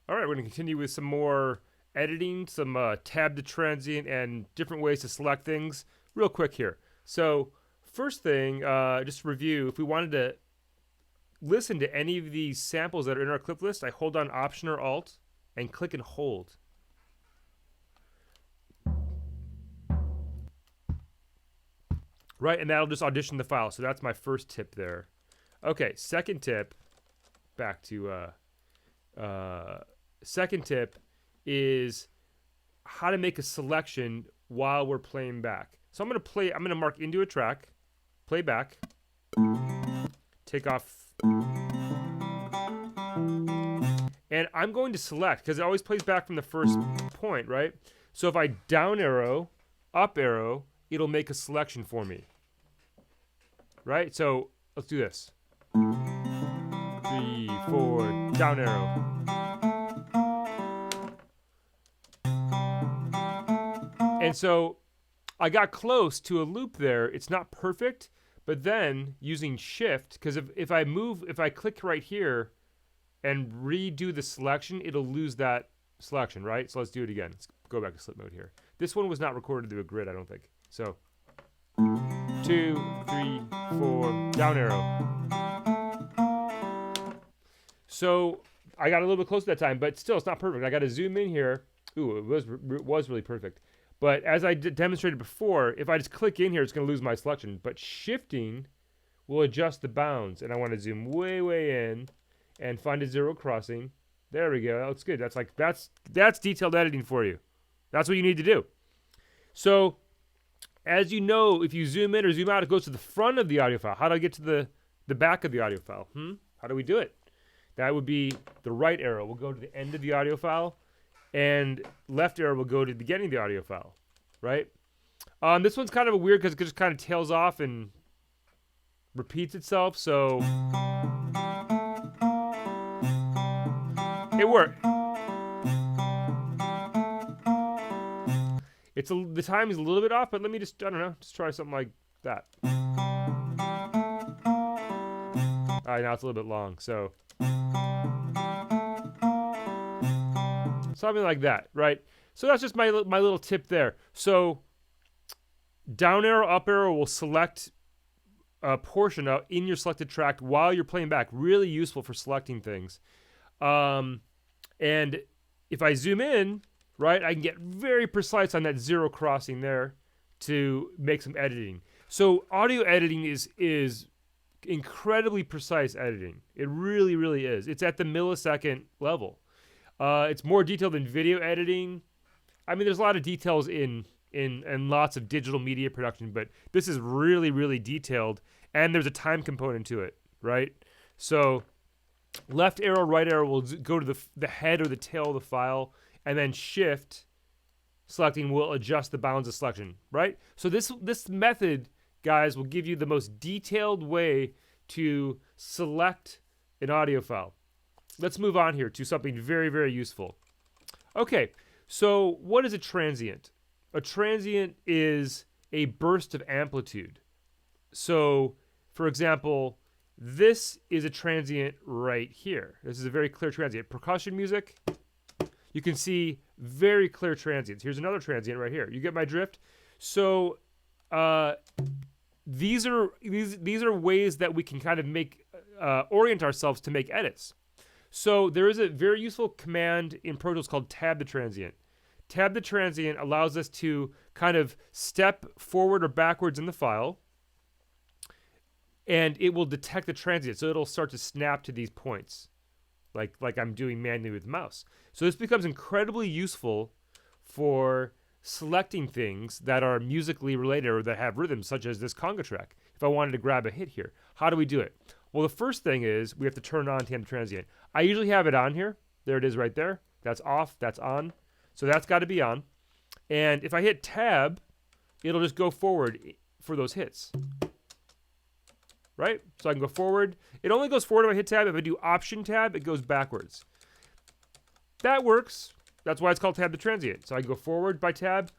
All right, we're going to continue with some more editing, some tab to transient, and different ways to select things real quick here. So first thing, just to review, if we wanted to listen to any of these samples that are in our clip list, I hold on Option or Alt and click and hold. Right, and that'll just audition the file. So that's my first tip there. Okay, second tip, back to second tip is how to make a selection while we're playing back. So I'm gonna mark into a track, play back, take off, and I'm going to select because it always plays back from the first point, right? So if I down arrow, up arrow, it'll make a selection for me, right? So let's do this. 3, 4, down arrow. And so I got close to a loop there. It's not perfect, but then using shift, because if I click right here and redo the selection, it'll lose that selection, right? So let's do it again. Let's go back to slip mode here. This one was not recorded through a grid, I don't think. So 2, 3, 4, down arrow. So I got a little bit close that time, but still it's not perfect. I got to zoom in here. Ooh, it was really perfect. But as I demonstrated before, if I just click in here, it's going to lose my selection. But shifting will adjust the bounds. And I want to zoom way, way in and find a zero crossing. There we go. That looks good. That's detailed editing for you. That's what you need to do. So as you know, if you zoom in or zoom out, it goes to the front of the audio file. How do I get to the back of the audio file? How do we do it? That would be the right arrow will go to the end of the audio file, and left arrow will go to the beginning of the audio file, right? This one's kind of weird because it just kind of tails off and repeats itself, so it worked. The time is a little bit off, but let me just try something like that. All right, now it's a little bit long, so something like that, right? So that's just my little tip there. So down arrow, up arrow will select a portion in your selected track while you're playing back. Really useful for selecting things. And if I zoom in, right, I can get very precise on that zero crossing there to make some editing. So audio editing is incredibly precise editing. It really, really is. It's at the millisecond level. It's more detailed than video editing. I mean, there's a lot of details in lots of digital media production, but this is really, really detailed, and there's a time component to it, right? So left arrow, right arrow will go to the head or the tail of the file, and then shift selecting will adjust the bounds of selection, right? So this method, guys, will give you the most detailed way to select an audio file. Let's move on here to something very, very useful. Okay, so what is a transient? A transient is a burst of amplitude. So, for example, this is a transient right here. This is a very clear transient. Percussion music, you can see very clear transients. Here's another transient right here. You get my drift? So these are ways that we can kind of make orient ourselves to make edits. So there is a very useful command in Pro Tools called tab the transient. Tab the transient allows us to kind of step forward or backwards in the file, and it will detect the transient. So it'll start to snap to these points, like I'm doing manually with the mouse. So this becomes incredibly useful for selecting things that are musically related or that have rhythms, such as this conga track. If I wanted to grab a hit here, how do we do it? Well, the first thing is we have to turn on tab transient. I usually have it on here. There it is right there. That's off, that's on. So that's got to be on. And if I hit tab, it'll just go forward for those hits. Right? So I can go forward. It only goes forward if I hit tab. If I do option tab, it goes backwards. That works. That's why it's called tab to transient. So I can go forward by tab,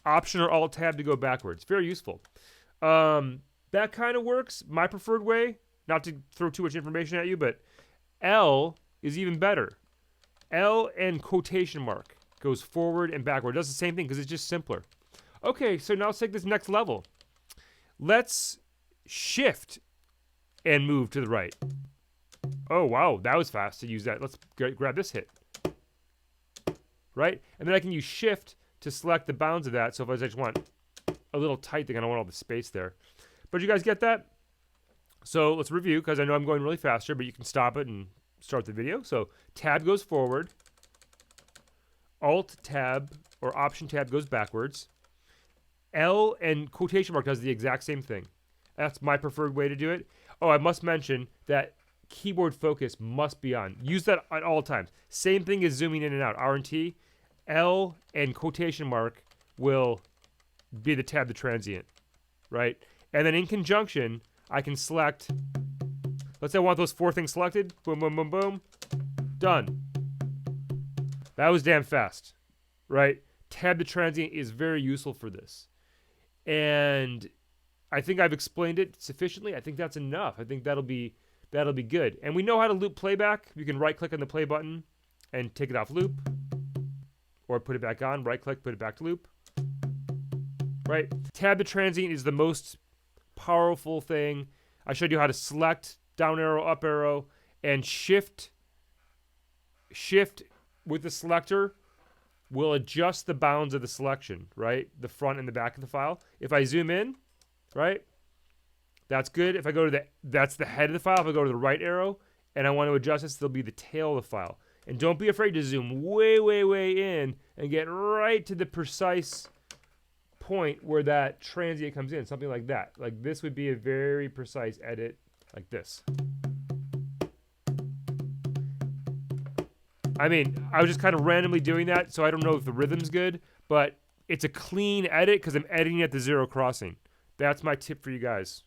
option or alt tab to go backwards. Very useful. That kind of works. My preferred way, not to throw too much information at you, but L is even better. L and quotation mark goes forward and backward. It does the same thing because it's just simpler. Okay, so now let's take this next level. Let's shift and move to the right. Oh, wow, that was fast to use that. Let's grab this hit. Right? And then I can use shift to select the bounds of that. So if I just want a little tight thing, I don't want all the space there. But you guys get that? So let's review, because I know I'm going really faster, but you can stop it and start the video. So tab goes forward. Alt tab or option tab goes backwards. L and quotation mark does the exact same thing. That's my preferred way to do it. Oh, I must mention that keyboard focus must be on. Use that at all times. Same thing as zooming in and out. R and T, L and quotation mark will be the tab, the transient, right? And then in conjunction, I can select, let's say I want those 4 things selected. Boom, boom, boom, boom. Done. That was damn fast, right? Tab the transient is very useful for this. And I think I've explained it sufficiently. I think that's enough. I think that'll be good. And we know how to loop playback. You can right click on the play button and take it off loop, or put it back on, right click, put it back to loop. Right? Tab the transient is the most powerful thing. I showed you how to select, down arrow, up arrow, and shift with the selector will adjust the bounds of the selection, right? The front and the back of the file. If I zoom in, right? That's good. If I go to that's the head of the file. If I go to the right arrow and I want to adjust this, it'll be the tail of the file. And don't be afraid to zoom way, way, way in and get right to the precise point where that transient comes in, something like that. Like this would be a very precise edit like this. I mean, I was just kind of randomly doing that, so I don't know if the rhythm's good, but it's a clean edit because I'm editing at the 0 crossing. That's my tip for you guys.